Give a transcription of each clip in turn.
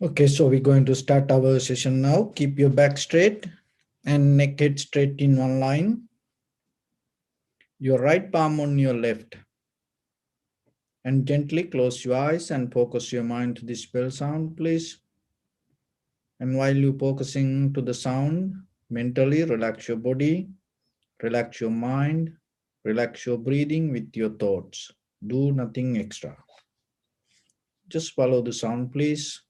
Okay, so we're going to start our session now. Keep your back straight and neck head straight in one line. Your right palm on your left. And gently close your eyes and focus your mind to this bell sound, please. And while you're focusing to the sound, mentally relax your body, relax your mind, relax your breathing with your thoughts. Do nothing extra. Just follow the sound, please.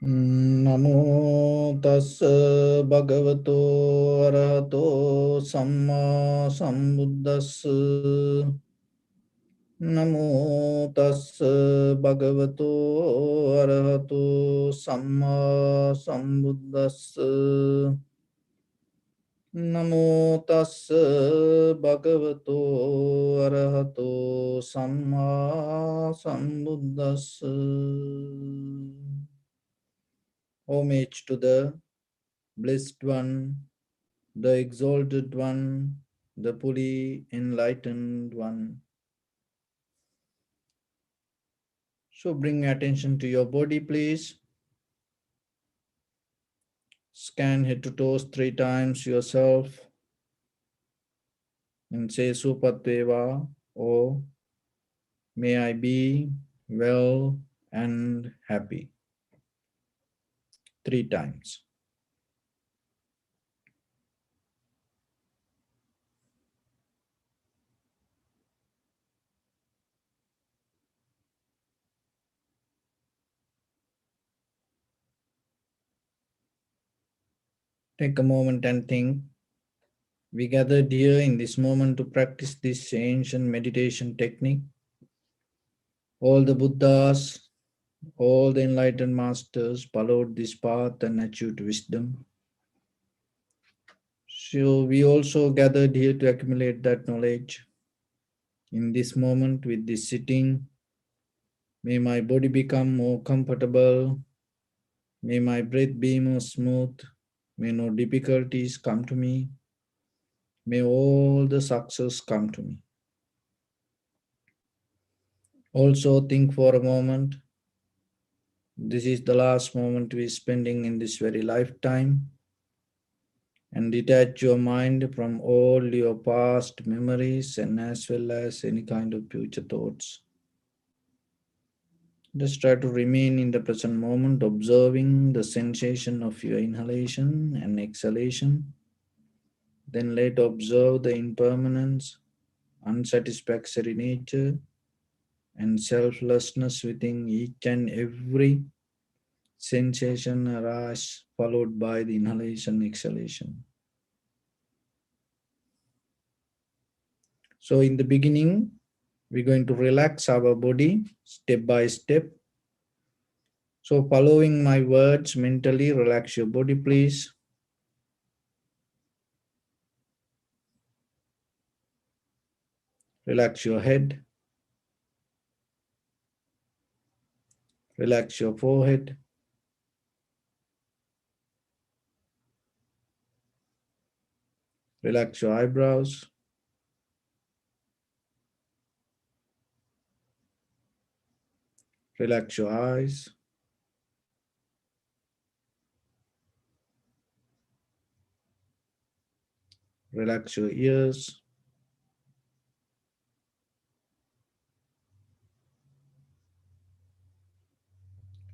Namo tassa bhagavato arahato samma sambuddhassa. Namo tassa bhagavato arahato samma sambuddhassa. Namo tassa bhagavato arahato samma sambuddhassa. Homage to the Blessed One, the Exalted One, the fully enlightened One. So bring attention to your body, please. Scan head to toes 3 times yourself and say Supatveva, or may I be well and happy. 3 times. Take a moment and think. We gathered here in this moment to practice this ancient meditation technique. All the Buddhas, all the enlightened masters followed this path and achieved wisdom. So we also gathered here to accumulate that knowledge. In this moment, with this sitting, may my body become more comfortable. May my breath be more smooth. May no difficulties come to me. May all the success come to me. Also think for a moment. This is the last moment we are spending in this very lifetime. And detach your mind from all your past memories and as well as any kind of future thoughts. Just try to remain in the present moment, observing the sensation of your inhalation and exhalation. Then let observe the impermanence, unsatisfactory nature, and selflessness within each and every sensation arise, followed by the inhalation, exhalation. So in the beginning, we're going to relax our body step by step. So following my words mentally, relax your body, please. Relax your head. Relax your forehead. Relax your eyebrows. Relax your eyes. Relax your ears.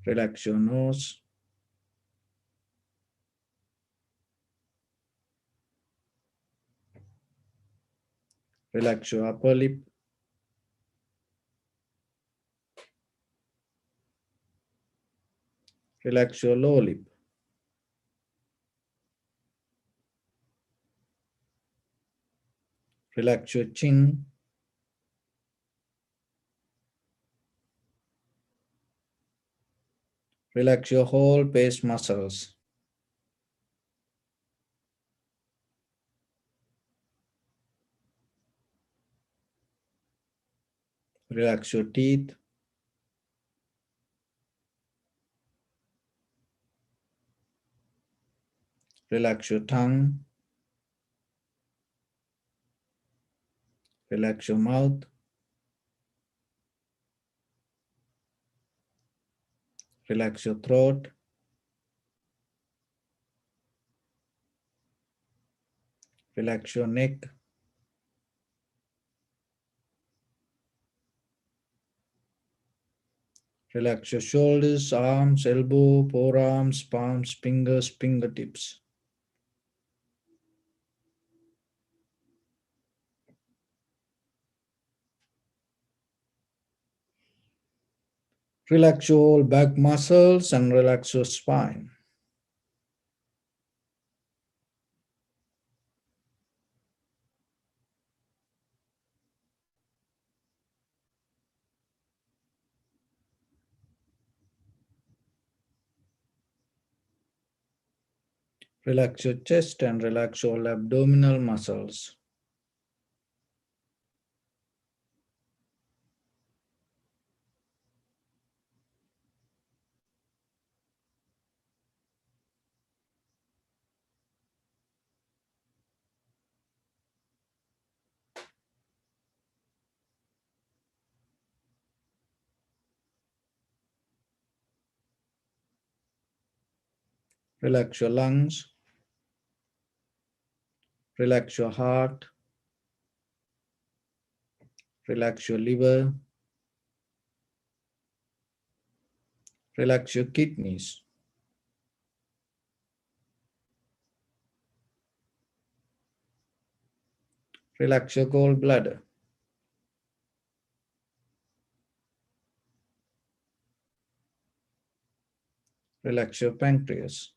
Relax your nose. Relax your upper lip. Relax your lower lip. Relax your chin. Relax your whole face muscles. Relax your teeth. Relax your tongue. Relax your mouth. Relax your throat. Relax your neck. Relax your shoulders, arms, elbow, forearms, palms, fingers, fingertips. Relax your whole back muscles and relax your spine. Relax your chest and relax all abdominal muscles. Relax your lungs. Relax your heart. Relax your liver. Relax your kidneys. Relax your gallbladder. Relax your pancreas.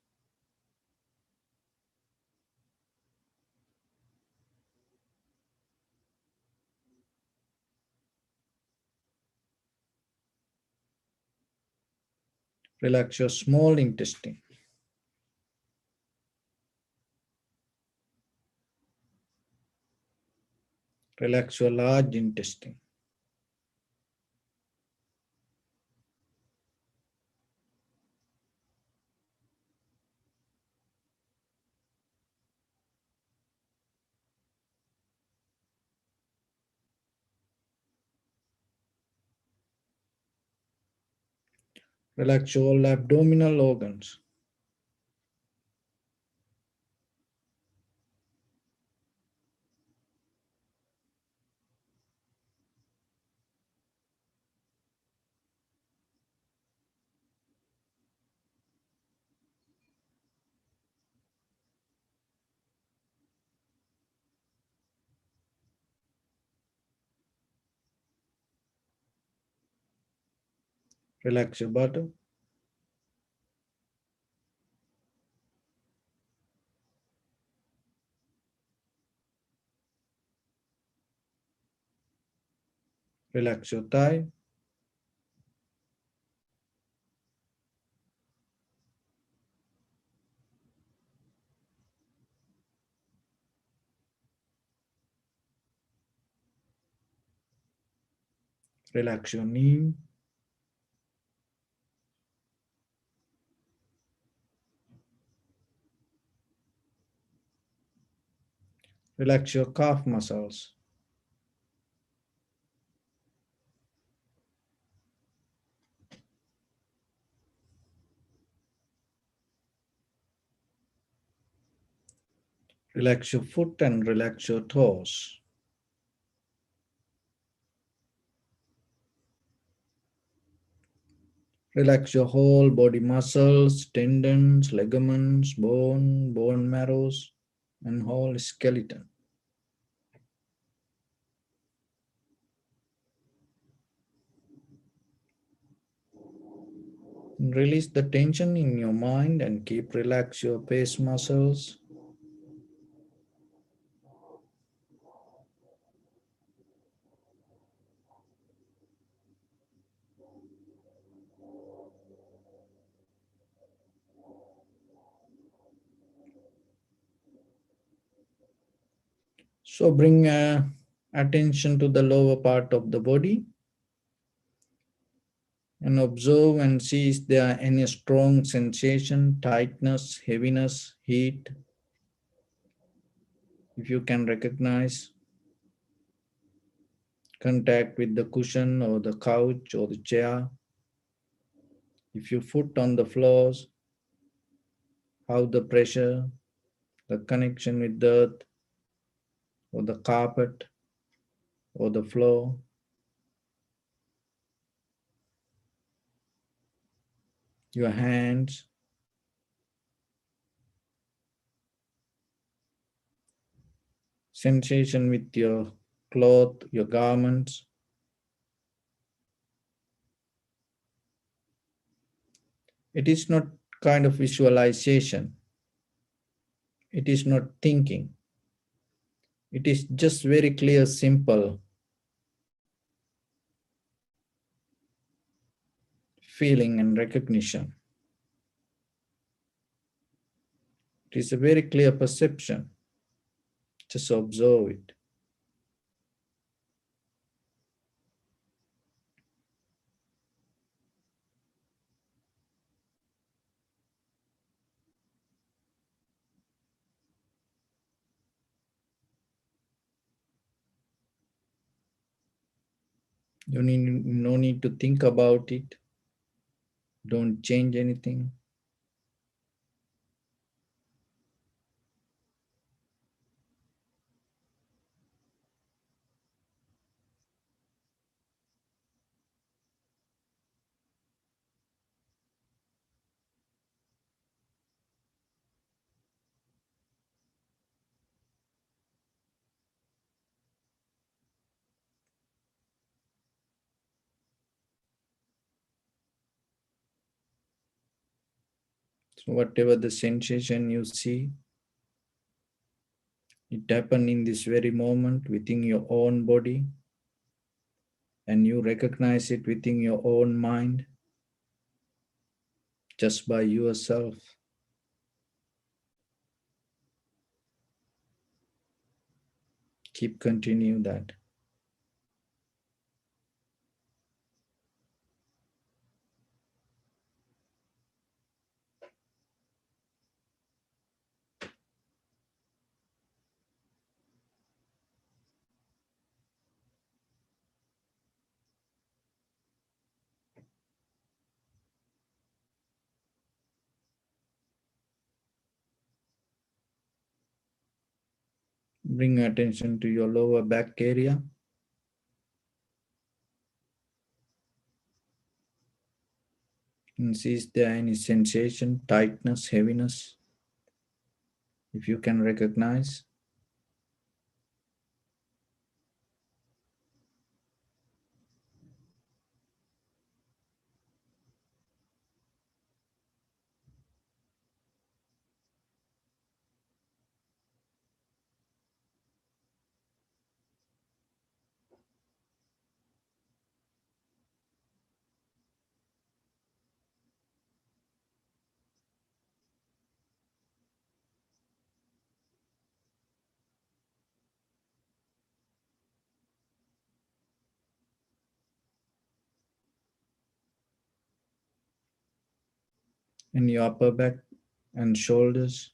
Relax your small intestine. Relax your large intestine. Relax all abdominal organs. Relax your bottom. Relax your thigh. Relax your knee. Relax your calf muscles. Relax your foot and relax your toes. Relax your whole body muscles, tendons, ligaments, bone marrows, and whole skeleton. Release the tension in your mind and keep relax your face muscles. So bring attention to the lower part of the body and observe and see if there are any strong sensation, tightness, heaviness, heat. If you can recognize contact with the cushion or the couch or the chair, if your foot on the floors, how the pressure, the connection with the earth or the carpet or the floor, your hands, sensation with your cloth, your garments. It is not kind of visualization. It is not thinking. It is just very clear, simple feeling and recognition. It is a very clear perception. Just observe it. You need no need to think about it. Don't change anything. So whatever the sensation you see, it happened in this very moment within your own body, and you recognize it within your own mind just by yourself. Keep continue that. Bring attention to your lower back area and see if there any sensation, tightness, heaviness. If you can recognize, in your upper back and shoulders.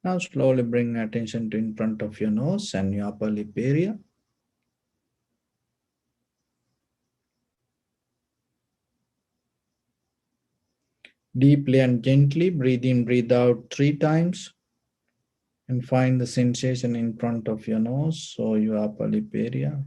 Now slowly bring attention to in front of your nose and your upper lip area. Deeply and gently breathe in, breathe out 3 times and find the sensation in front of your nose, so your upper lip area.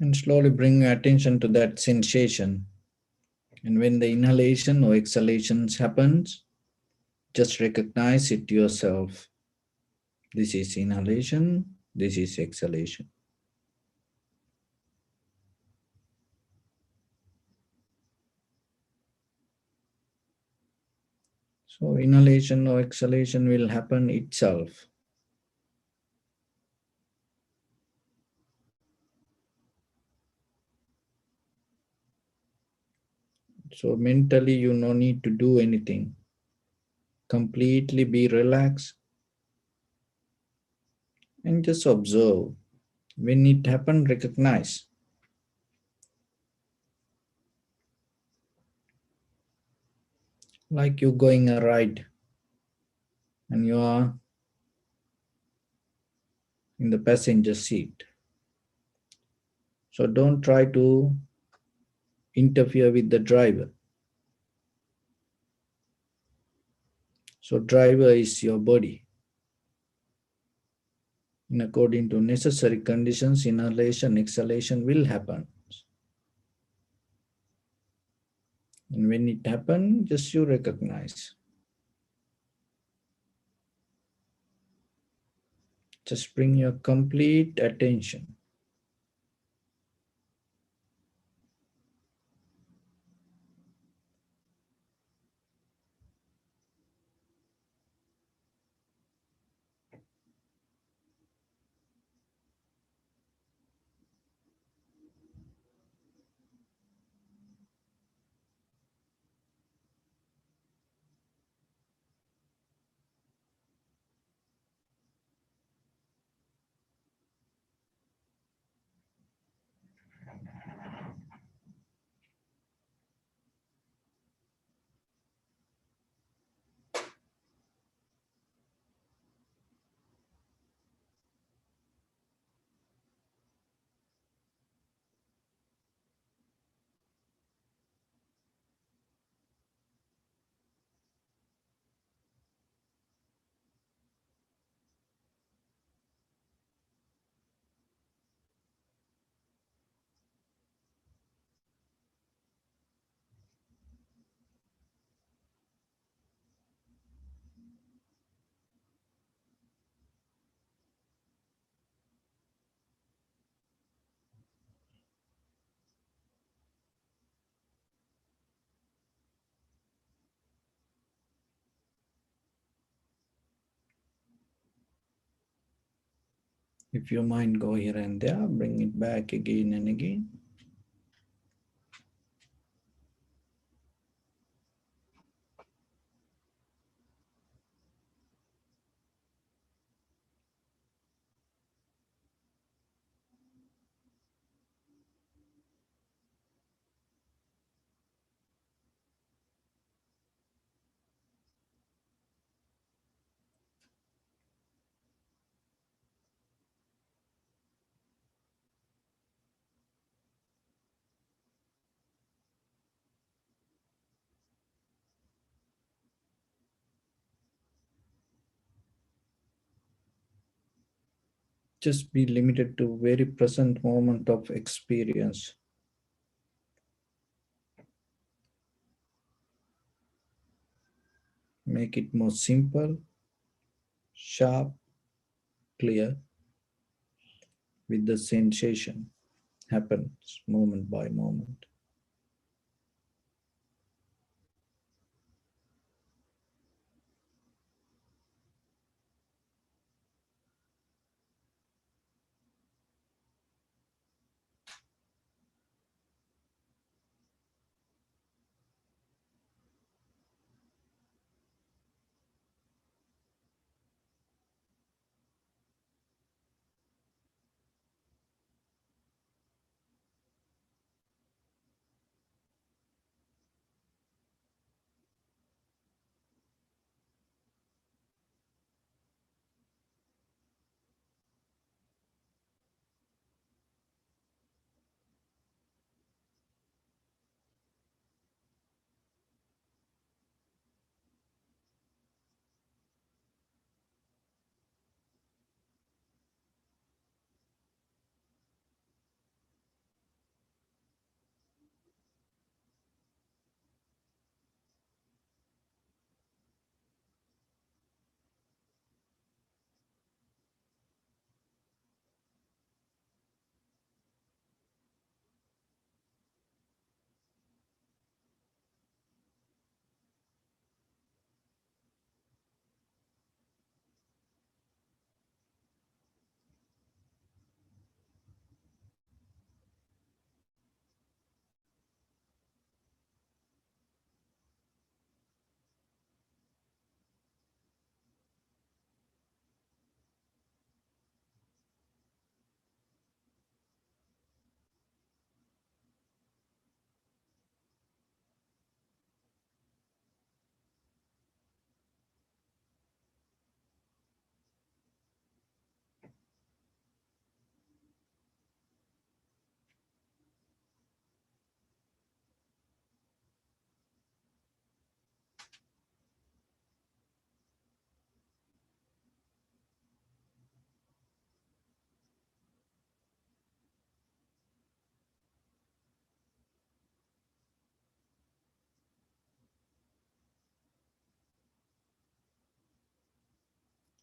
And slowly bring your attention to that sensation. And when the inhalation or exhalations happens, just recognize it yourself. This is inhalation, this is exhalation. So inhalation or exhalation will happen itself. So mentally you no need to do anything. Completely be relaxed and just observe. When it happens, recognize. Like you're going a ride and you are in the passenger seat. So don't try to interfere with the driver. So driver is your body. In according to necessary conditions, inhalation, exhalation will happen. And when it happens, just you recognize. Just bring your complete attention. If your mind go here and there, bring it back again and again. Just be limited to very present moment of experience. Make it more simple, sharp, clear, with the sensation happens moment by moment.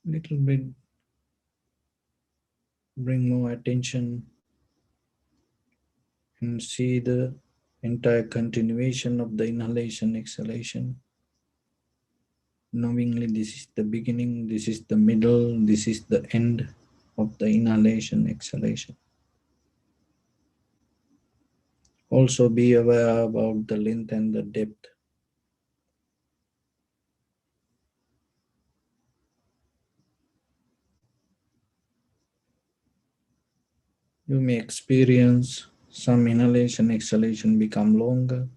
Little bit, bring more attention and see the entire continuation of the inhalation, exhalation. Knowingly, this is the beginning, this is the middle, this is the end of the inhalation, exhalation. Also, be aware about the length and the depth. You may experience some inhalation, exhalation become longer,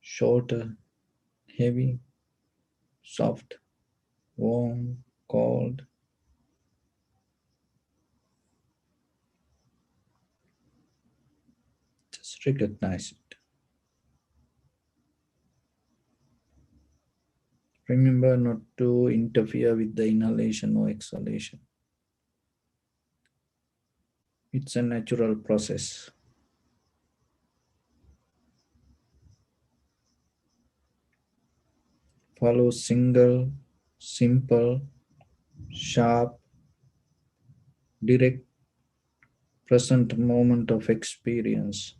shorter, heavy, soft, warm, cold. Just recognize it. Remember not to interfere with the inhalation or exhalation. It's a natural process. Follow single, simple, sharp, direct, present moment of experience.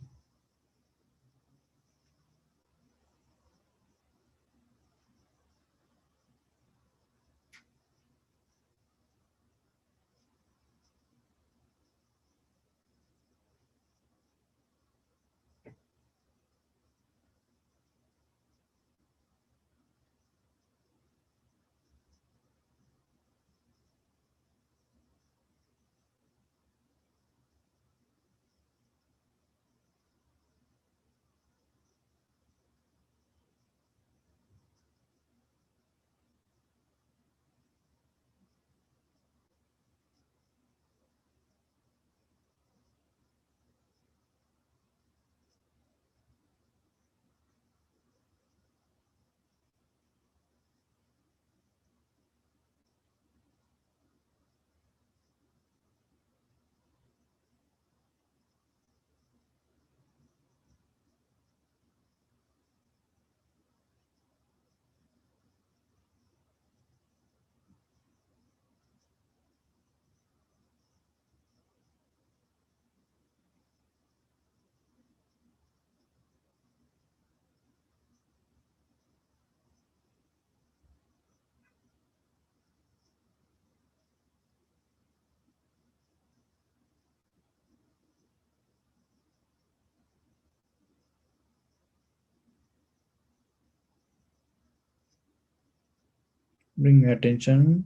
Bring attention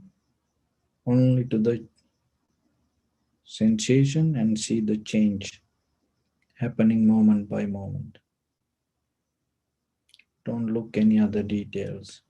only to the sensation and see the change happening moment by moment. Don't look any other details.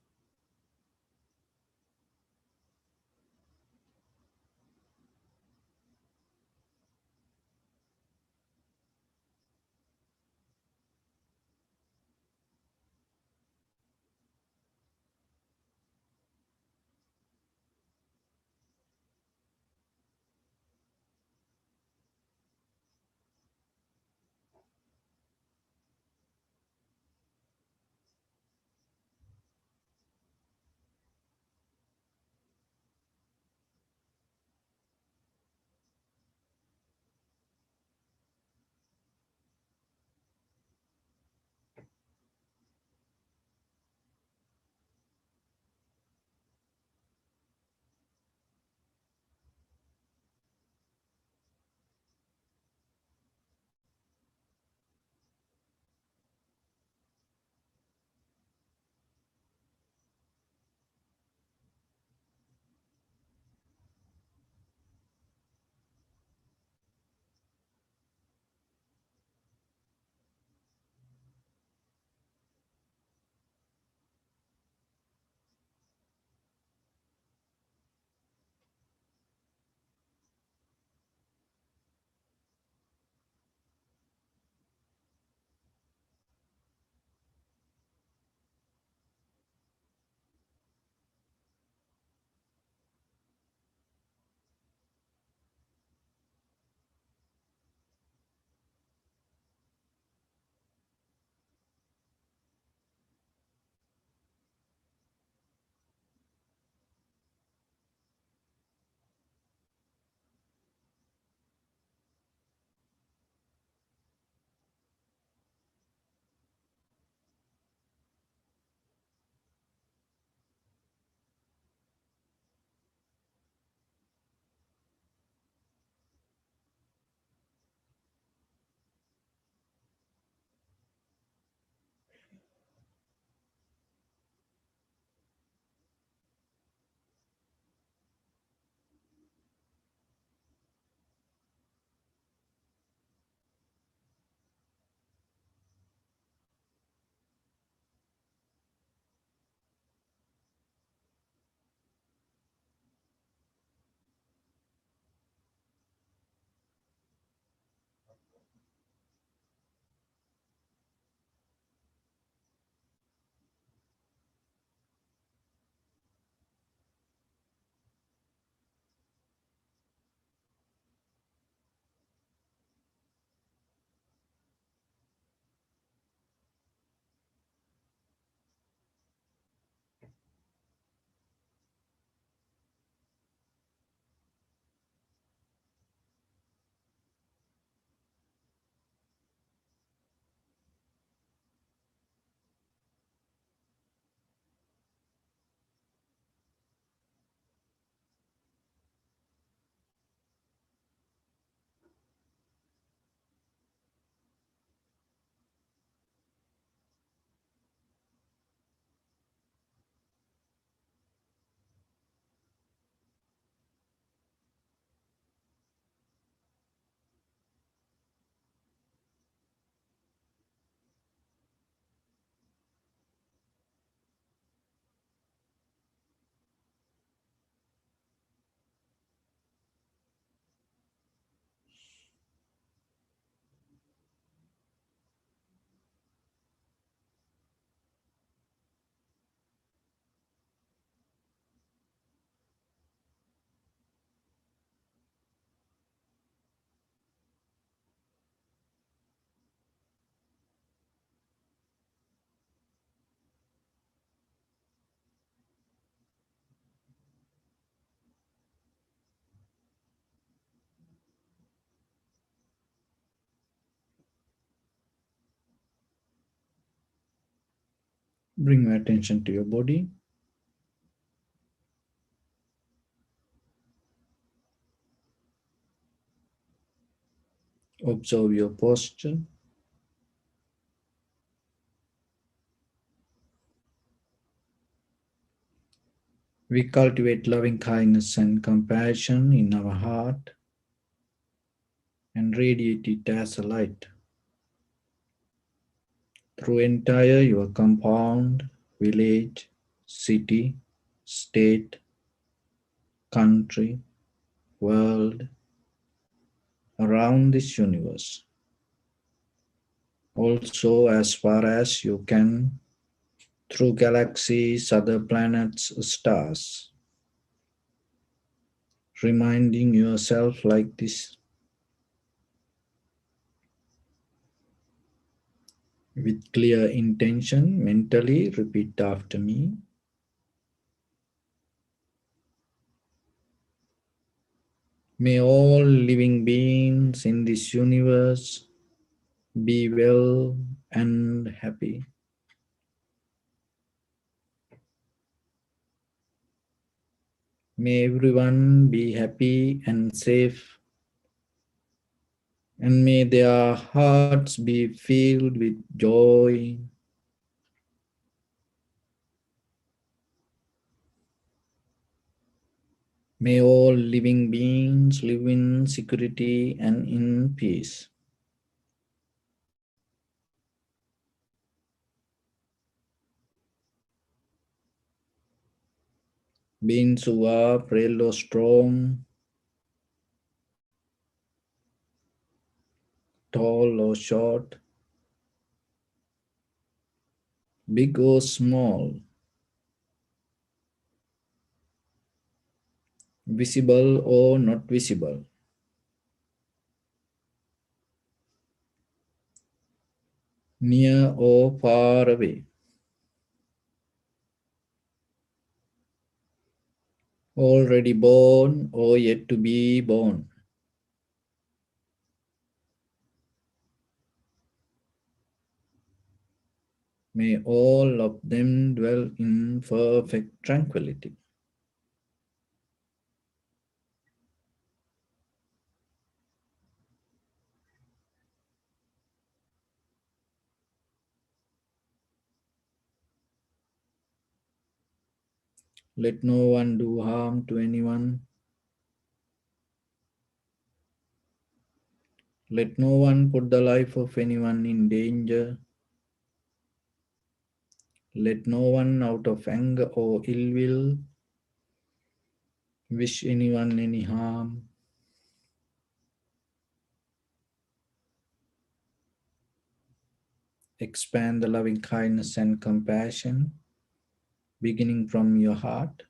Bring your attention to your body. Observe your posture. We cultivate loving kindness and compassion in our heart and radiate it as a light through entire your compound, village, city, state, country, world, around this universe. Also, as far as you can, through galaxies, other planets, stars, reminding yourself like this with clear intention. Mentally repeat after me. May all living beings in this universe be well and happy. May everyone be happy and safe, and may their hearts be filled with joy. May all living beings live in security and in peace. Beings who are frail or strong, tall or short, big or small, visible or not visible, near or far away, already born or yet to be born. May all of them dwell in perfect tranquility. Let no one do harm to anyone. Let no one put the life of anyone in danger. Let no one, out of anger or ill will, wish anyone any harm. Expand the loving kindness and compassion, beginning from your heart.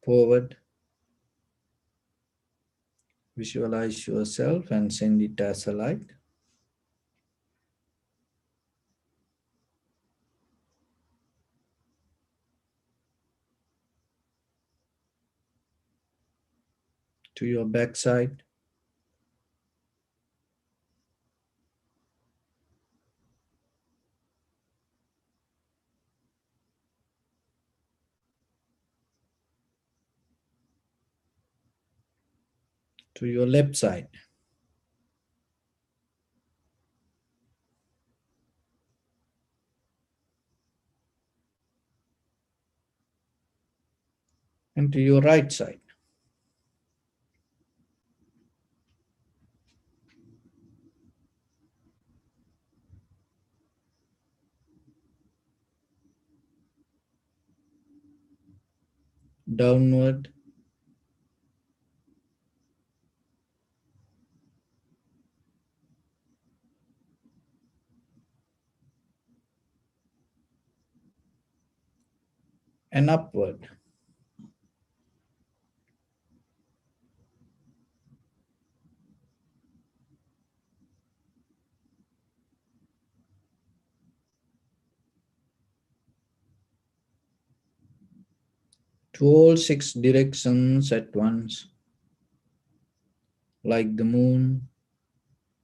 Forward, visualize yourself and send it as a light. To your backside, to your left side, and to your right side. Downward, and upward. To all six directions at once. like the moon,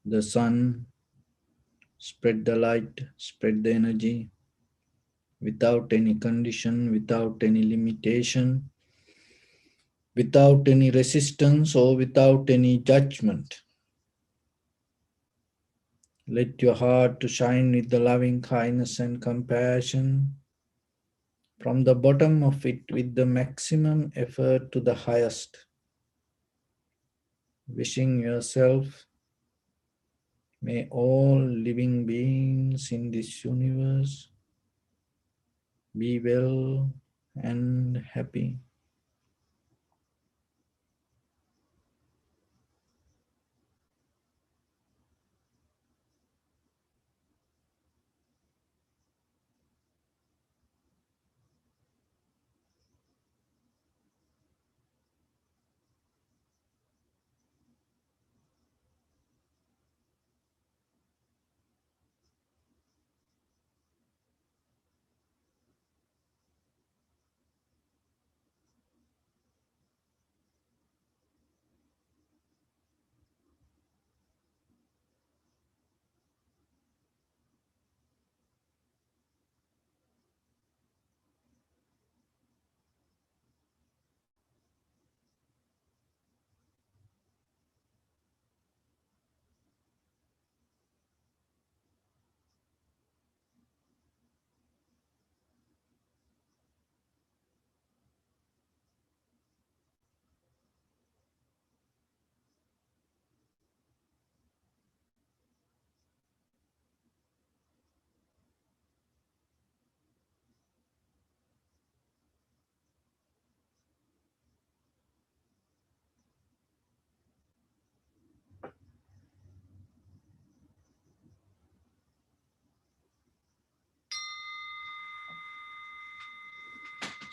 the sun, spread the light, spread the energy without any condition, without any limitation, without any resistance or without any judgment. Let your heart to shine with the loving kindness and compassion from the bottom of it with the maximum effort to the highest. Wishing yourself, may all living beings in this universe be well and happy.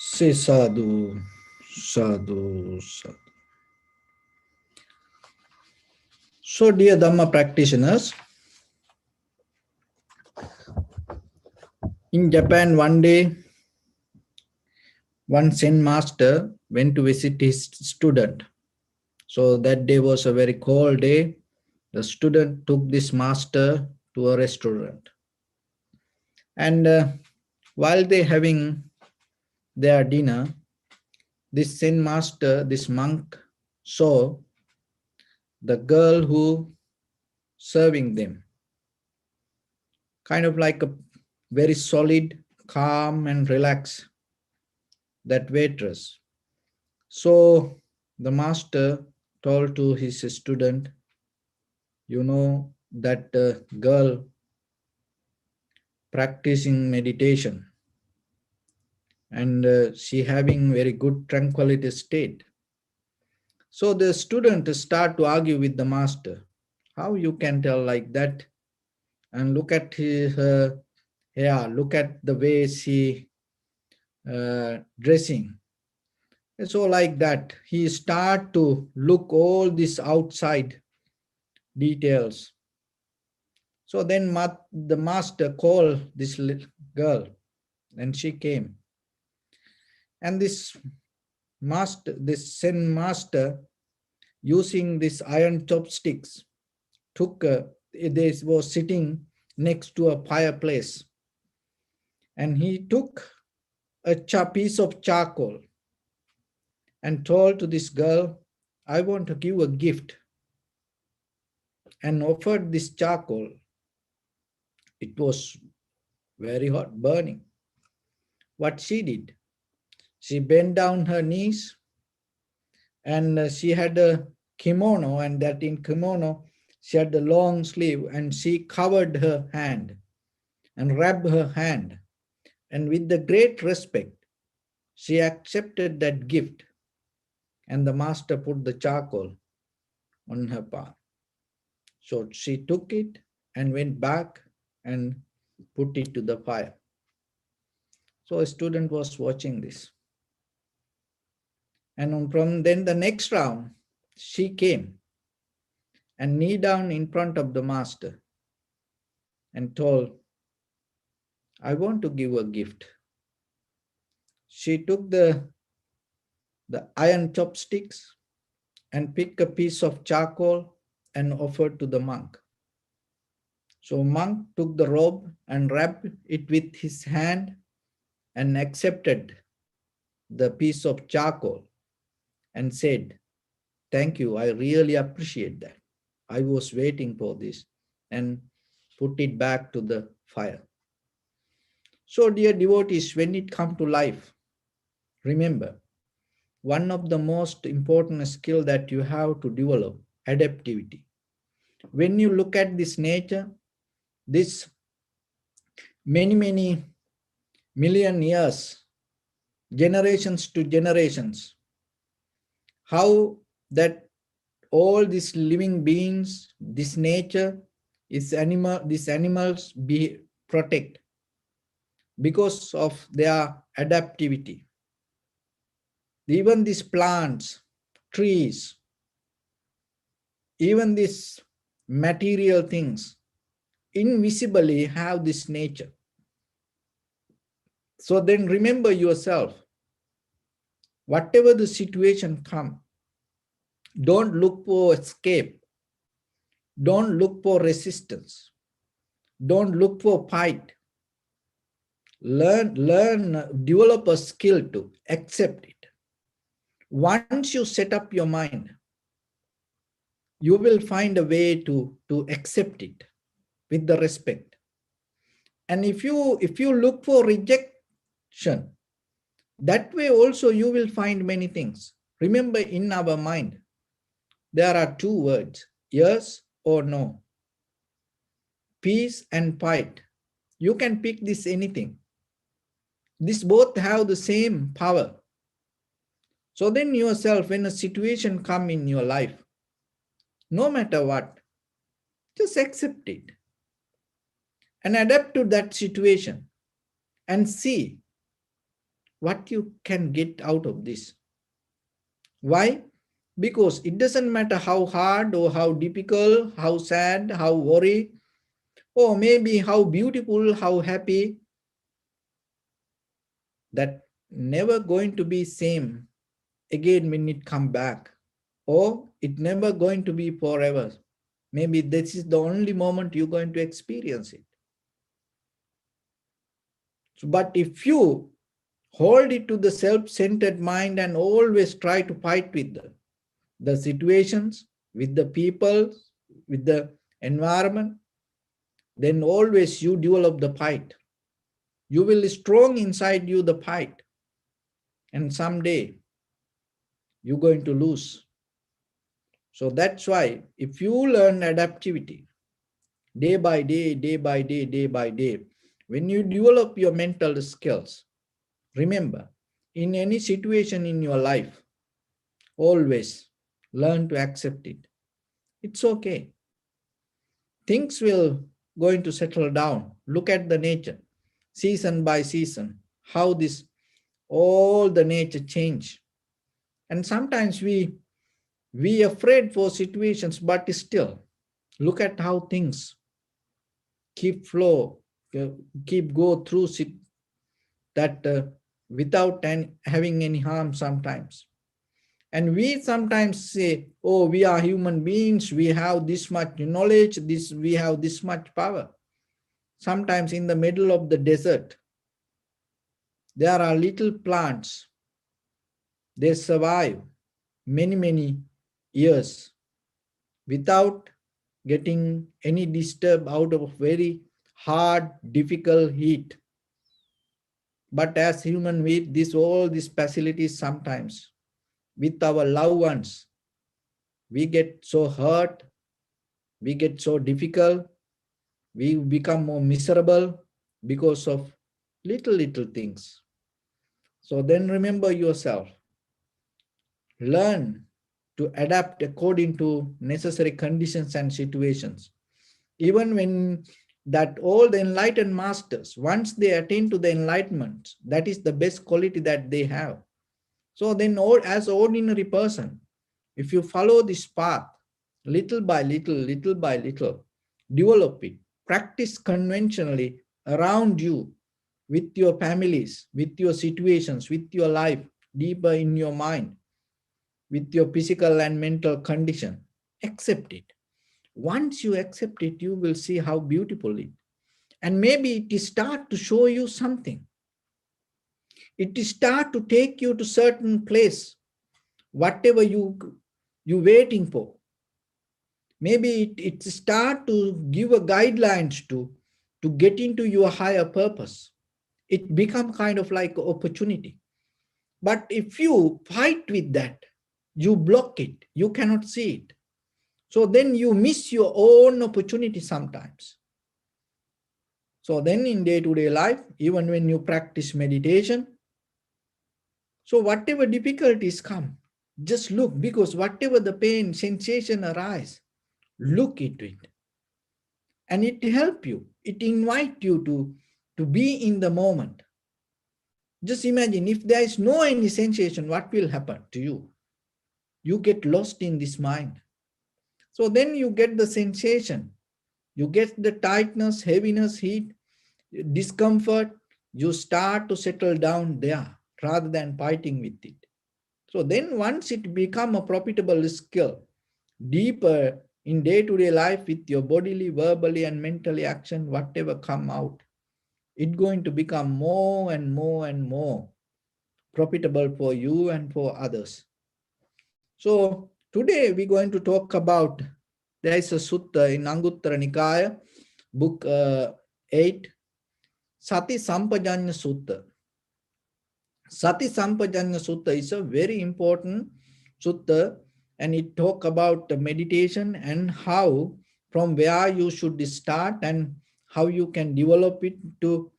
Say sadhu, sadhu, sadhu. So, dear Dhamma practitioners, in Japan one day, one Zen master went to visit his student. So that day was a very cold day. The student took this master to a restaurant. And while they having their dinner, this Zen master, this monk, saw the girl who serving them, kind of like a very solid, calm and relaxed, that waitress. So the master told to his student, you know, that girl practicing meditation and she having very good tranquility state. So the student start to argue with the master. How you can tell like that? And look at her hair, look at the way she dressing. And so like that, he start to look all these outside details. So then the master called this little girl and she came. And this master, this Zen master, using this iron chopsticks, took, they was sitting next to a fireplace. And he took a piece of charcoal and told to this girl, I want to give a gift, and offered this charcoal. It was very hot, burning. What she did, she bent down her knees and she had a kimono, and that in kimono, she had the long sleeve and she covered her hand and rubbed her hand. And with the great respect, she accepted that gift, and the master put the charcoal on her palm. So she took it and went back and put it to the fire. So a student was watching this. And from then the next round, she came and knee down in front of the master and told, I want to give a gift. She took the iron chopsticks and pick a piece of charcoal and offered to the monk. So monk took the robe and wrapped it with his hand and accepted the piece of charcoal and said, "Thank you, I really appreciate that. I was waiting for this," and put it back to the fire. So dear devotees, when it comes to life, remember, one of the most important skill that you have to develop, adaptivity. When you look at this nature, this many million years, generations to generations, how that all these living beings, this nature, these animals be protect because of their adaptivity. Even these plants, trees, even these material things invisibly have this nature. So then remember yourself, whatever the situation come, don't look for escape, don't look for resistance, don't look for fight. Learn, develop a skill to accept it. Once you set up your mind, you will find a way to accept it with the respect. And if you look for rejection, that way also you will find many things. Remember, in our mind, there are two words, yes or no, peace and fight. You can pick this anything. These both have the same power. So then yourself, when a situation come in your life, no matter what, just accept it and adapt to that situation and see what you can get out of this. Why? Because it doesn't matter how hard or how difficult, how sad, how worried, or maybe how beautiful, how happy, that never going to be same again when it come back, or it never going to be forever. Maybe this is the only moment you're going to experience it. So, but if you hold it to the self-centered mind and always try to fight with the situations, with the people, with the environment, then always you develop the fight. You will strong inside you the fight. And someday you're going to lose. So that's why if you learn adaptivity day by day, day by day, day by day, when you develop your mental skills, remember, in any situation in your life, always learn to accept it. It's okay. Things will going to settle down. Look at the nature, season by season, how this all the nature change. And sometimes we afraid for situations, but still look at how things keep flow, keep go through that without having any harm sometimes. And we sometimes say, oh, we are human beings, we have this much knowledge, we have this much power. Sometimes in the middle of the desert, there are little plants. They survive many years without getting any disturb out of very hard, difficult heat. But as human, with all these facilities, sometimes with our loved ones, we get so hurt, we get so difficult, we become more miserable because of little things. So then remember yourself, learn to adapt according to necessary conditions and situations. Even when that all the enlightened masters, once they attain to the enlightenment, that is the best quality that they have. So then as an ordinary person, if you follow this path, little by little, develop it, practice conventionally around you, with your families, with your situations, with your life, deeper in your mind. with your physical and mental condition. Accept it. Once you accept it, you will see how beautiful it is. And maybe it start to show you something. It start to take you to certain place, whatever you waiting for. Maybe it start to give a guidelines to get into your higher purpose. It become kind of like an opportunity. But if you fight with that, you block it, you cannot see it. So then you miss your own opportunity sometimes. So then in day-to-day life, even when you practice meditation, so whatever difficulties come, just look, because whatever the pain, sensation arise, look into it. And it help you, it invite you to be in the moment. Just imagine if there is no any sensation, what will happen to you? You get lost in this mind. So then you get the sensation, you get the tightness, heaviness, heat, discomfort, you start to settle down there rather than fighting with it. So then once it become a profitable skill, deeper in day-to-day life with your bodily, verbally and mentally action, whatever come out, it's going to become more and more and more profitable for you and for others. So today we're going to talk about, there is a sutta in Anguttara Nikaya, book 8, Sati Sampajanya Sutta. Sati Sampajanya Sutta is a very important sutta, and it talk about the meditation and how, from where you should start and how you can develop it to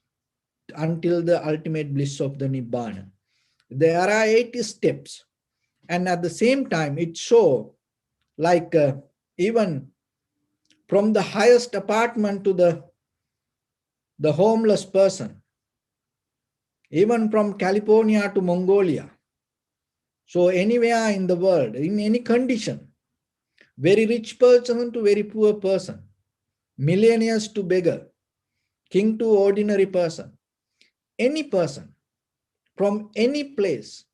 until the ultimate bliss of the Nibbana. There are 8 steps, and at the same time it show like even from the highest apartment to the homeless person, even from California to Mongolia. So anywhere in the world, in any condition, very rich person to very poor person, millionaires to beggar, king to ordinary person, any person, from any place,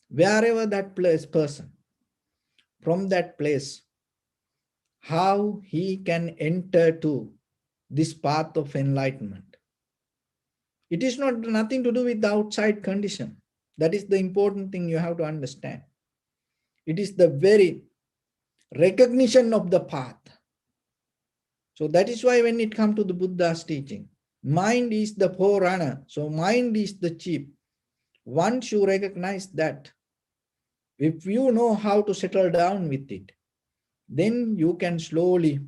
wherever that place person, from that place, how he can enter to this path of enlightenment. It is not nothing to do with the outside condition. That is the important thing you have to understand. It is the very recognition of the path. So that is why when it comes to the Buddha's teaching, mind is the forerunner. So mind is the chief. Once you recognize that, if you know how to settle down with it, then you can slowly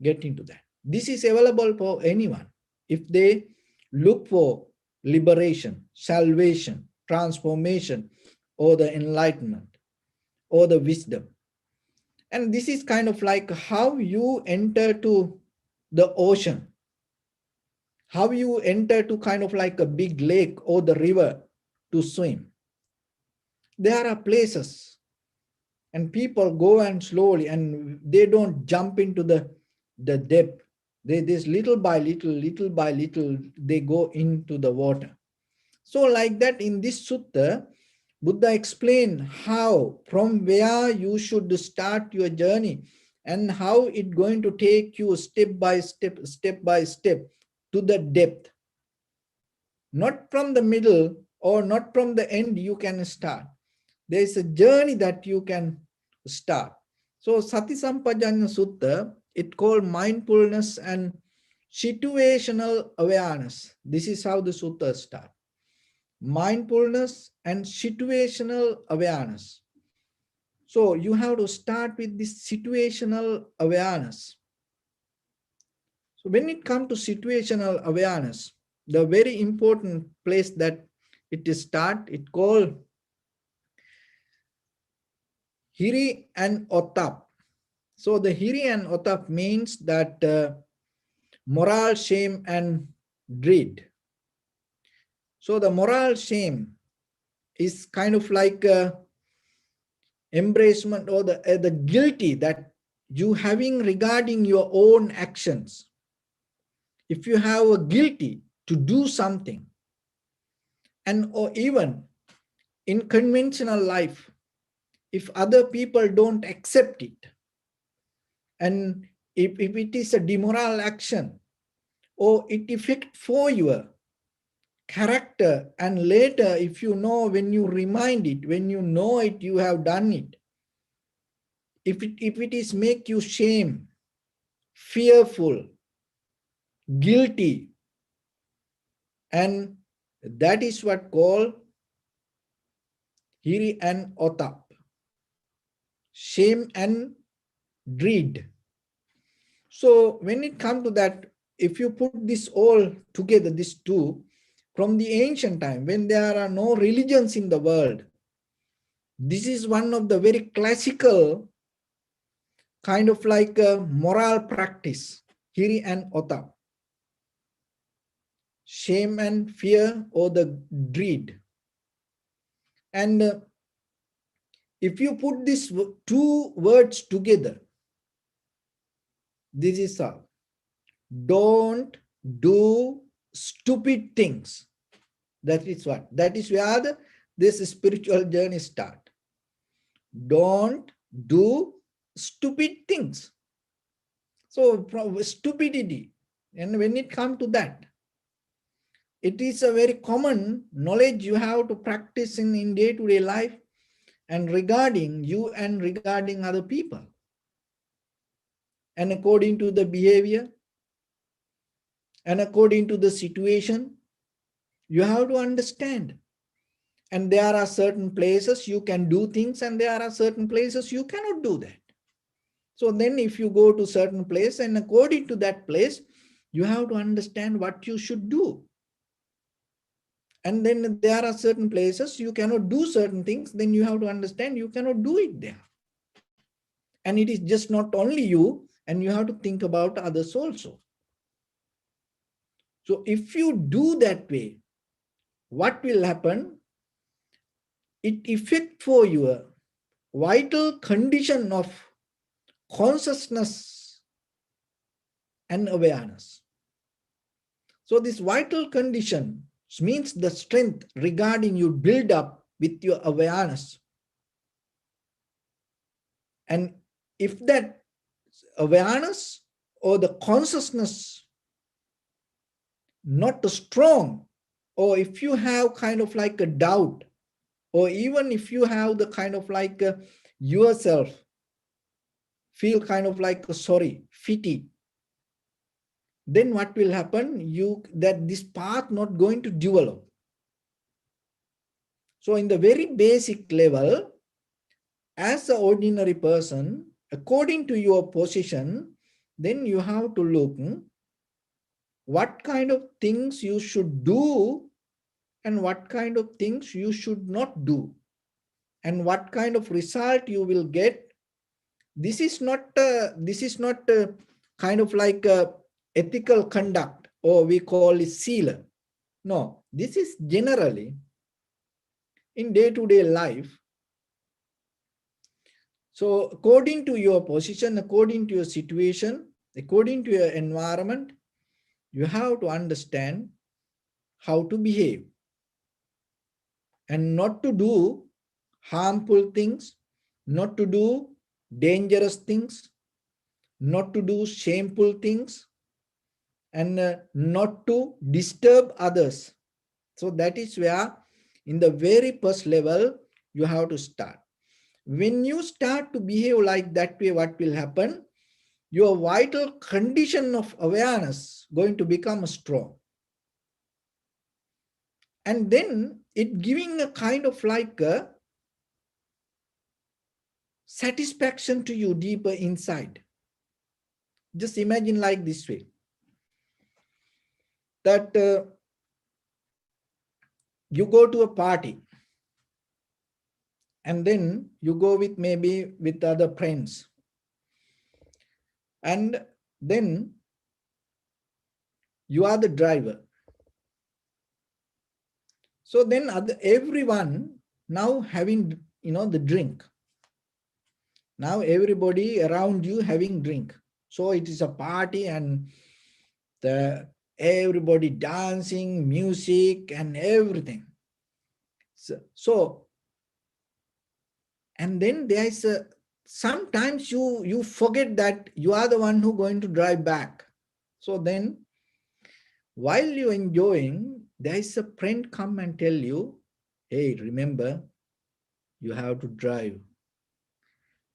get into that. This is available for anyone. If they look for liberation, salvation, transformation, or the enlightenment, or the wisdom. And this is kind of like how you enter to the ocean, how you enter to kind of like a big lake or the river to swim. There are places and people go and slowly, and they don't jump into the depth. They this little by little, they go into the water. So like that in this sutta, Buddha explained how, from where you should start your journey and how it's going to take you step by step to the depth. Not from the middle or not from the end you can start. There is a journey that you can start. So Sati Sampajanya Sutta, it called mindfulness and situational awareness. This is how the sutta start. Mindfulness and situational awareness. So you have to start with this situational awareness. So when it comes to situational awareness, the very important place that it is start, it called Hiri and Otap. So the Hiri and Otap means that moral shame and dread. So the moral shame is kind of like embracement or the guilty that you having regarding your own actions. If you have a guilty to do something, and or even in conventional life, if other people don't accept it, and if it is a demoral action, or it affect for your character, and later if you know, when you remind it, when you know it, you have done it, if it is make you shame, fearful, guilty, and that is what called hiri and otap, shame and dread. So when it comes to that, if you put this all together, these two, from the ancient time, when there are no religions in the world, this is one of the very classical kind of like a moral practice, hiri and otap, shame and fear, or the dread. And if you put these two words together, this is how: don't do stupid things. That is what? That is where this spiritual journey start. Don't do stupid things. So stupidity, and when it comes to that, it is a very common knowledge you have to practice in day-to-day life, and regarding you and regarding other people. And according to the behavior, and according to the situation, you have to understand. And there are certain places you can do things, and there are certain places you cannot do that. So then if you go to certain place, and according to that place, you have to understand what you should do. And then there are certain places you cannot do certain things, then you have to understand you cannot do it there. And it is just not only you, and you have to think about others also. So if you do that way, what will happen? It affects for your vital condition of consciousness and awareness. So this vital condition means the strength regarding you build up with your awareness. And if that awareness or the consciousness not strong, or if you have kind of like a doubt, or even if you have the kind of like yourself feel kind of like sorry, fatigue, then what will happen? That this path not going to develop. So in the very basic level, as an ordinary person, according to your position, then you have to look what kind of things you should do, and what kind of things you should not do, and what kind of result you will get. This is not kind of like a ethical conduct, or we call it sila. No, this is generally in day-to-day life. So according to your position, according to your situation, according to your environment, you have to understand how to behave, and not to do harmful things, not to do dangerous things, not to do shameful things, and not to disturb others. So that is where in the very first level you have to start. When you start to behave like that way, what will happen? Your vital condition of awareness going to become strong. And then it giving a kind of like a satisfaction to you deeper inside. Just imagine like this way, that you go to a party, and then you go with maybe with other friends, and then you are the driver. So then everyone now having the drink. Now everybody around you having drink. So it is a party, and everybody dancing, music, and everything. So And then there is sometimes you forget that you are the one who going to drive back. So then while you're enjoying, there is a friend come and tell you, hey, remember, you have to drive.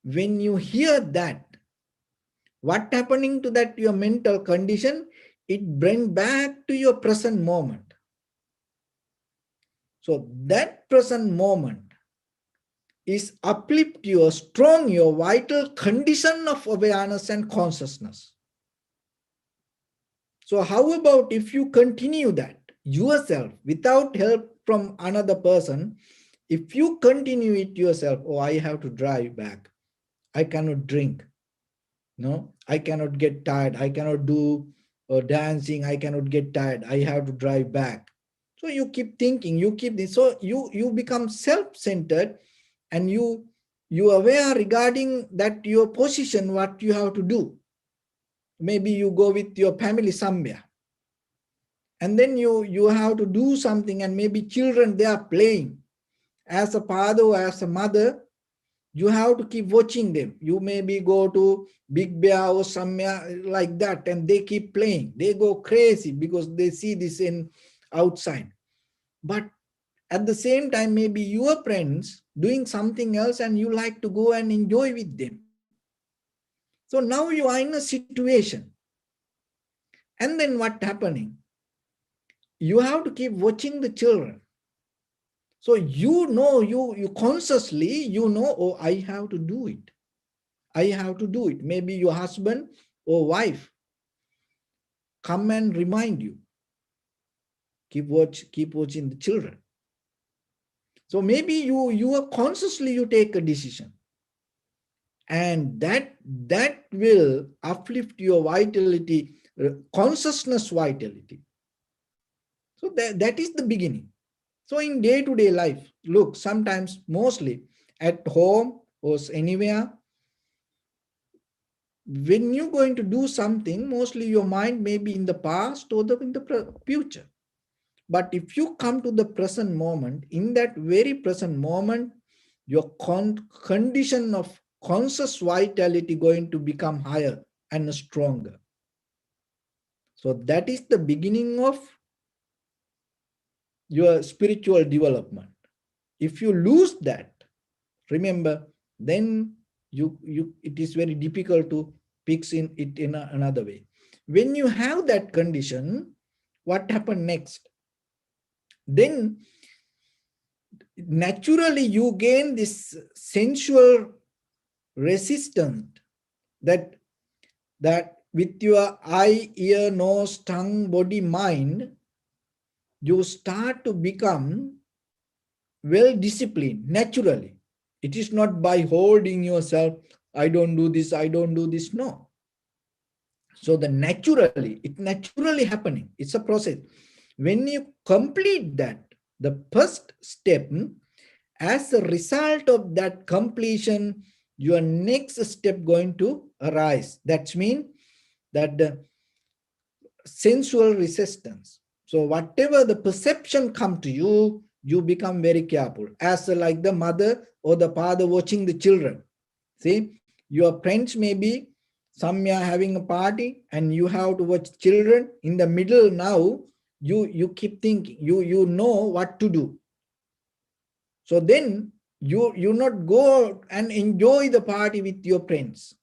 When you hear that, what happening to that your mental condition? It bring back to your present moment. So that present moment is uplift your strong, your vital condition of awareness and consciousness. So how about if you continue that yourself without help from another person? If you continue it yourself, oh, I have to drive back. I cannot drink. No, I cannot get tired. I cannot do dancing. I cannot get tired. I have to drive back. So you keep thinking, you keep this. So you become self-centered, and you aware regarding that your position, what you have to do. Maybe you go with your family somewhere, and then you have to do something, and maybe children, they are playing. As a father or as a mother, you have to keep watching them. You maybe go to Big Bear or somewhere like that, and they keep playing. They go crazy because they see this in outside. But at the same time, maybe your friends doing something else, and you like to go and enjoy with them. So now you are in a situation. And then what happening? You have to keep watching the children. So you consciously, oh, I have to do it. I have to do it. Maybe your husband or wife come and remind you. Keep watching the children. So maybe you are consciously, you take a decision. And that will uplift your vitality, consciousness vitality. So that is the beginning. So in day-to-day life, look, sometimes mostly at home or anywhere, when you're going to do something, mostly your mind may be in the past or in the future. But if you come to the present moment, in that very present moment, your condition of conscious vitality going to become higher and stronger. So that is the beginning of your spiritual development. If you lose that, remember, then it is very difficult to fix it in another way. When you have that condition, what happens next? Then naturally you gain this sensual resistance that with your eye, ear, nose, tongue, body, mind, you start to become well disciplined naturally. It is not by holding yourself, I don't do this, I don't do this. No. So it naturally happening. It's a process. When you complete that, the first step, as a result of that completion, your next step going to arise. That means that the sensual resistance. So whatever the perception come to you, you become very careful. As like the mother or the father watching the children. See, your friends may be somewhere having a party, and you have to watch children. In the middle now, you keep thinking, you know what to do. So then you not go and enjoy the party with your friends.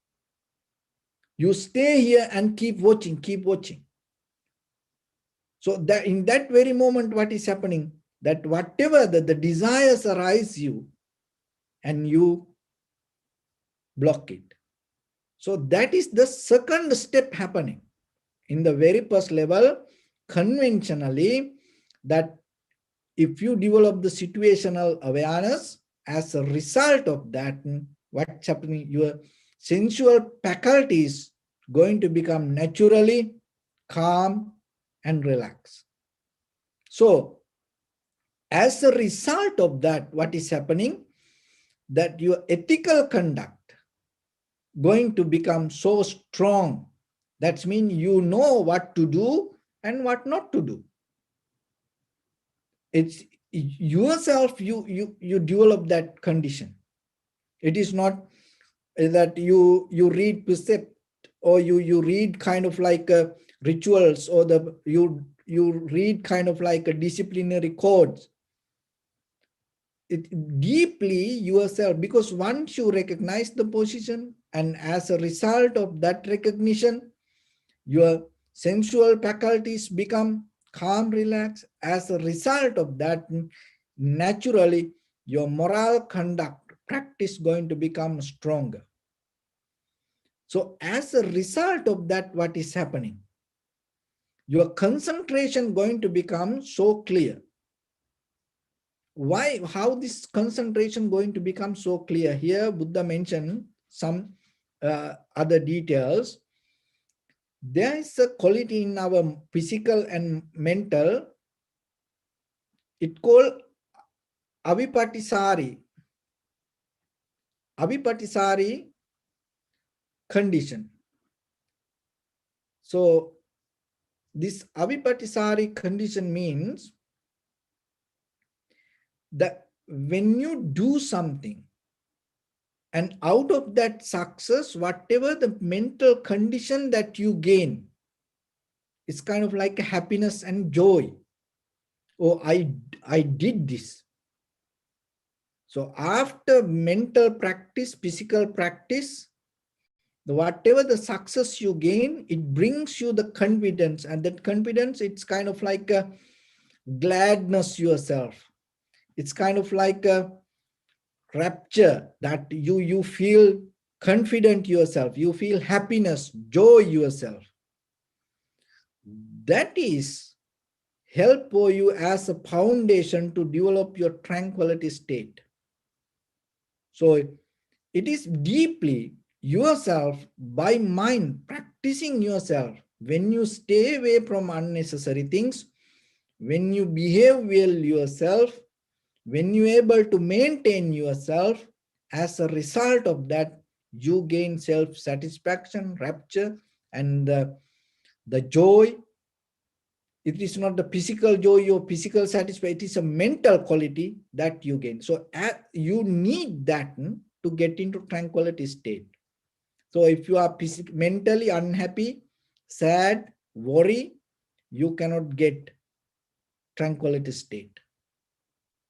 You stay here and keep watching, keep watching. So that in that very moment, what is happening? That whatever the desires arise you, and you block it. So that is the second step happening. In the very first level, conventionally, that if you develop the situational awareness, as a result of that, what's happening? Your sensual faculties going to become naturally calm and relaxed. So as a result of that, what is happening? That your ethical conduct going to become so strong. That means you know what to do and what not to do. It's yourself, you develop that condition. It is not that you read precept, or you read kind of like rituals, or you read kind of like a disciplinary codes. It deeply yourself, because once you recognize the position, and as a result of that recognition, your sensual faculties become calm, relaxed. As a result of that, naturally your moral conduct practice going to become stronger. So as a result of that, what is happening? Your concentration going to become so clear. Why? How this concentration going to become so clear? Here Buddha mentioned some other details. There is a quality in our physical and mental. It called avipatisari condition. So this avipatisari condition means that when you do something, and out of that success, whatever the mental condition that you gain, it's kind of like happiness and joy. Oh, I did this. So after mental practice, physical practice, whatever the success you gain, it brings you the confidence, and that confidence, it's kind of like a gladness yourself. It's kind of like a rapture, that you feel confident yourself, you feel happiness, joy yourself. That is help for you as a foundation to develop your tranquility state. So it is deeply yourself by mind, practicing yourself. When you stay away from unnecessary things, when you behave well yourself, when you're able to maintain yourself, as a result of that, you gain self-satisfaction, rapture, and the joy. It is not the physical joy or physical satisfaction, it is a mental quality that you gain. So you need that to get into tranquility state. So if you are mentally unhappy, sad, worry, you cannot get tranquility state.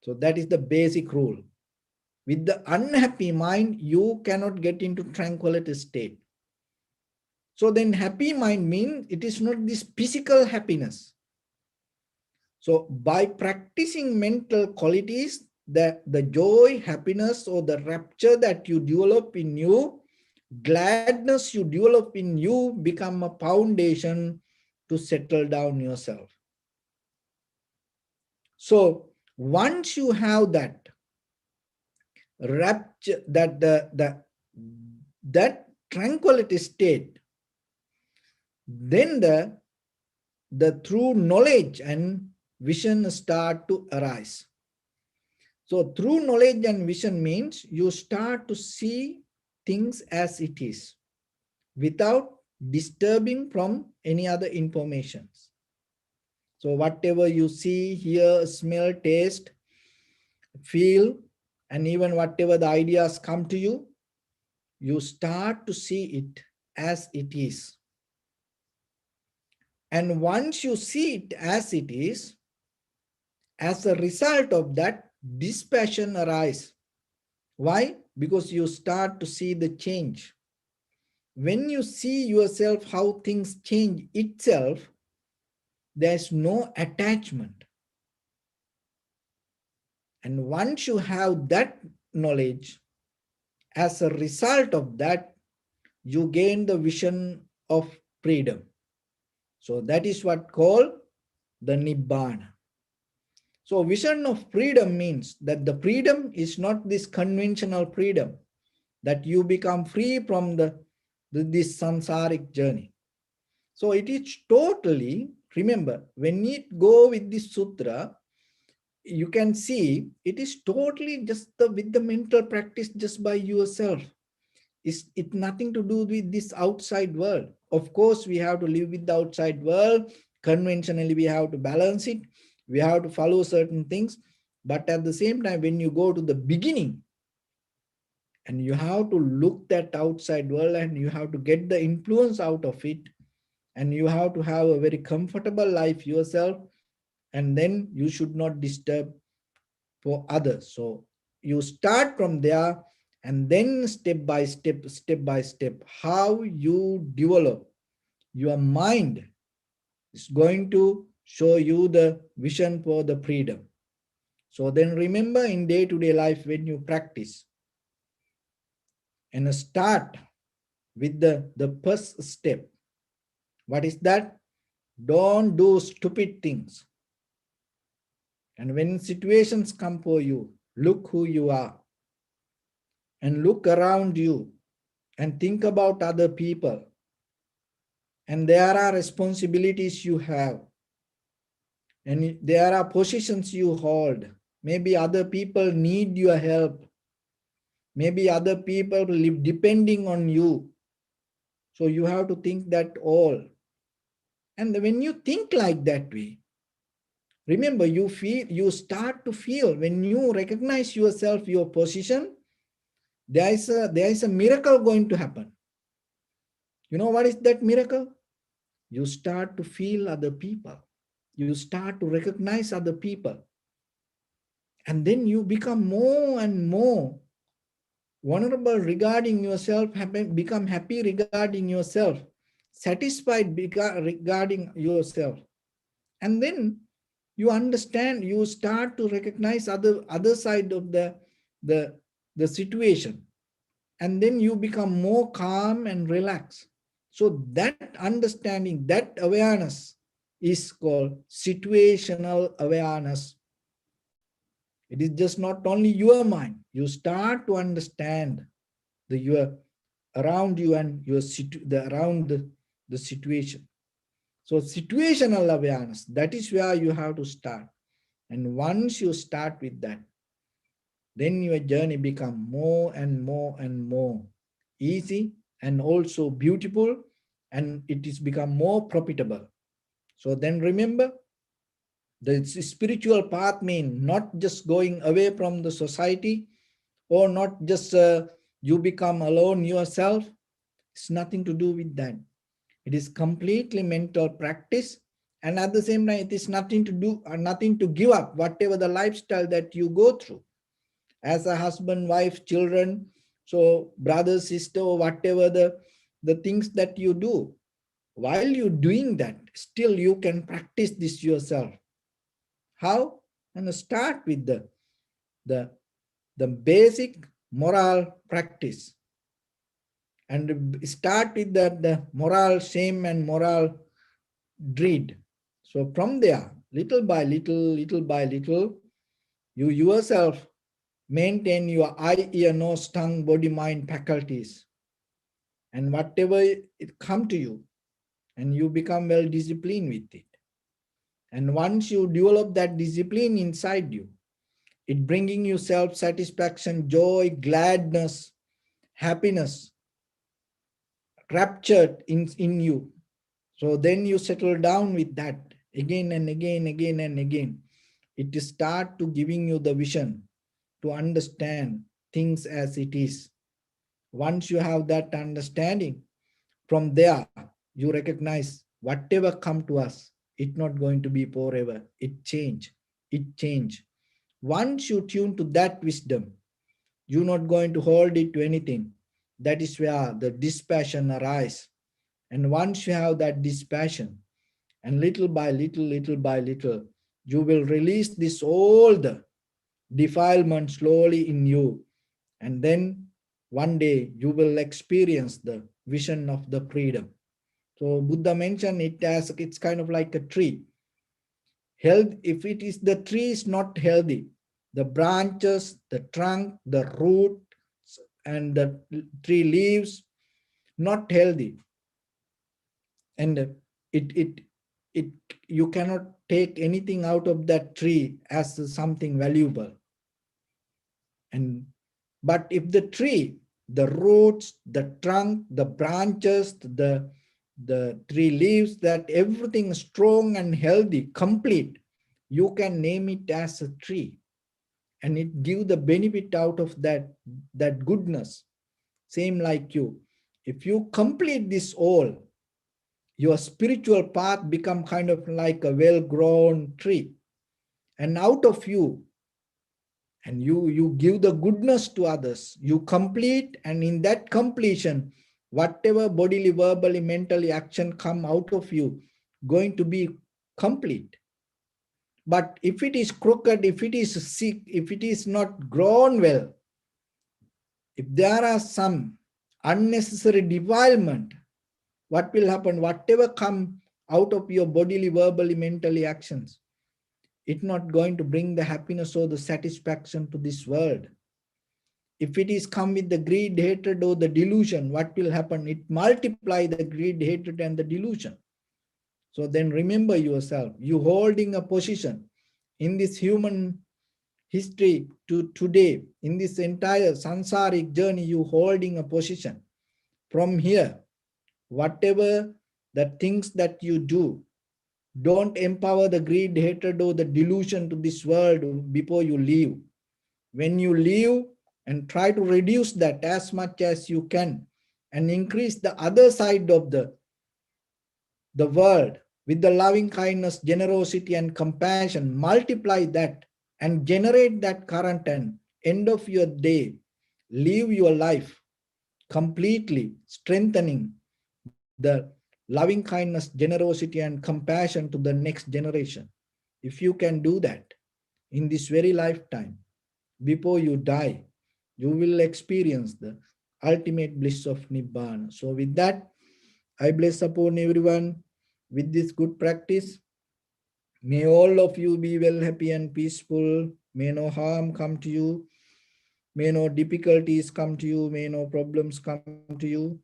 So that is the basic rule. With the unhappy mind, you cannot get into tranquility state. So then happy mind means it is not this physical happiness. So by practicing mental qualities, the joy, happiness, or the rapture that you develop in you, gladness you develop in you, become a foundation to settle down yourself. So once you have that rapture, that tranquility state, then the true knowledge and vision start to arise. So true knowledge and vision means you start to see things as it is, without disturbing from any other informations. So whatever you see, hear, smell, taste, feel, and even whatever the ideas come to you, you start to see it as it is. And once you see it as it is, as a result of that, dispassion arises. Why? Because you start to see the change. When you see yourself how things change itself, there's no attachment. And once you have that knowledge, as a result of that, you gain the vision of freedom. So that is what called the Nibbana. So vision of freedom means that the freedom is not this conventional freedom, that you become free from this samsaric journey. So it is totally, remember, when you go with this sutra, you can see it is totally just with the mental practice just by yourself. It's nothing to do with this outside world. Of course, we have to live with the outside world. Conventionally, we have to balance it. We have to follow certain things. But at the same time, when you go to the beginning, And you have to look that outside world and you have to get the influence out of it. And you have to have a very comfortable life yourself. And then you should not disturb for others. So you start from there, and then step by step, how you develop your mind is going to show you the vision for the freedom. So then remember, in day-to-day life, when you practice, and start with the first step. What is that? Don't do stupid things. And when situations come for you, look who you are and look around you and think about other people. And there are responsibilities you have, and there are positions you hold. Maybe other people need your help. Maybe other people live depending on you. So you have to think that all. And when you think like that way, remember, you start to feel, when you recognize yourself, your position, there is a miracle going to happen. You know what is that miracle? You start to feel other people. You start to recognize other people. And then you become more and more vulnerable regarding yourself, become happy regarding yourself, satisfied regarding yourself. And then you understand, you start to recognize other side of the situation. And then you become more calm and relaxed. So that understanding, that awareness is called situational awareness. It is just not only your mind. You start to understand your around you and around the situation. So situational awareness, that is where you have to start. And once you start with that, then your journey becomes more and more and more easy, and also beautiful, and it is become more profitable. So then remember, the spiritual path means not just going away from the society, or not just you become alone yourself. It's nothing to do with that. It is completely mental practice, and at the same time, it is nothing to do or nothing to give up whatever the lifestyle that you go through as a husband, wife, children, so brother, sister, whatever the things that you do. While you're doing that, still you can practice this yourself. How? And start with the, the basic moral practice. And start with the moral shame and moral dread. So from there, little by little, you yourself maintain your eye, ear, nose, tongue, body, mind faculties. And whatever it come to you, and you become well disciplined with it. And once you develop that discipline inside you, it bringing you self-satisfaction, joy, gladness, happiness, raptured in you. So then you settle down with that again and again, again and again. It start to giving you the vision to understand things as it is. Once you have that understanding, from there, you recognize whatever come to us, it's not going to be forever. It change. It change. Once you tune to that wisdom, you're not going to hold it to anything. That is where the dispassion arises. And once you have that dispassion, and little by little, you will release this old defilement slowly in you. And then one day you will experience the vision of the freedom. So Buddha mentioned it as it's kind of like a tree. Health, if it is the tree is not healthy, the branches, the trunk, the root, and the tree leaves not healthy, and it you cannot take anything out of that tree as something valuable. And but if the tree, the roots, the trunk, the branches, the tree leaves, that everything strong and healthy, complete, you can name it as a tree. and it give the benefit out of that goodness. Same like you. If you complete this all, your spiritual path become kind of like a well-grown tree. And out of you, and you give the goodness to others, you complete, and in that completion, whatever bodily, verbally, mentally action come out of you, going to be complete. But if it is crooked, if it is sick, if it is not grown well, if there are some unnecessary defilement, what will happen? Whatever come out of your bodily, verbally, mentally actions, it's not going to bring the happiness or the satisfaction to this world. If it is come with the greed, hatred, or the delusion, what will happen? It multiply the greed, hatred, and the delusion. So then remember yourself, you holding a position in this human history to today, in this entire sansaric journey, you holding a position. From here, whatever the things that you do, don't empower the greed, hatred, or the delusion to this world before you leave. When you leave, and try to reduce that as much as you can, and increase the other side of the world with the loving kindness, generosity, and compassion. Multiply that and generate that current, and end of your day, live your life completely strengthening the loving kindness, generosity, and compassion to the next generation. If you can do that in this very lifetime, before you die, you will experience the ultimate bliss of Nibbana. So with that, I bless upon everyone with this good practice. May all of you be well, happy, and peaceful. May no harm come to you. May no difficulties come to you. May no problems come to you.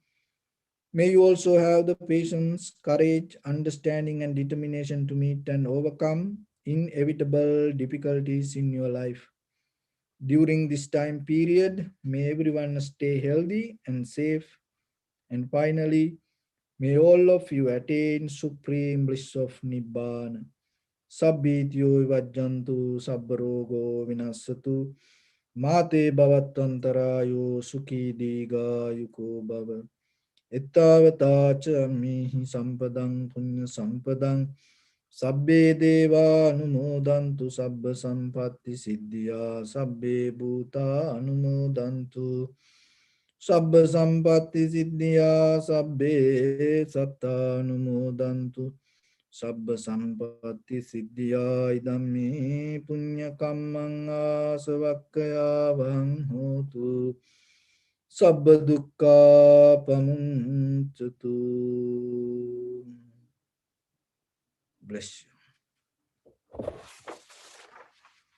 May you also have the patience, courage, understanding, and determination to meet and overcome inevitable difficulties in your life. During this time period, may everyone stay healthy and safe. And finally, may all of you attain supreme bliss of Nibbana. Sabbityo vajjantu sabbarogo vinasatu mate bhavatantarayo sukhi diga yuko bhava. Ittavata cha mihi sampadang punya sampadang sabbe deva anumodantu sabba sampatti siddhya sabbe bhuta anumodantu sabba sampatti siddhya sabbe satta anumodantu sabba sampatti siddhya idammi punya kammang asavakkaya vang hotu sabba dukkha pamuncatu. Bless you.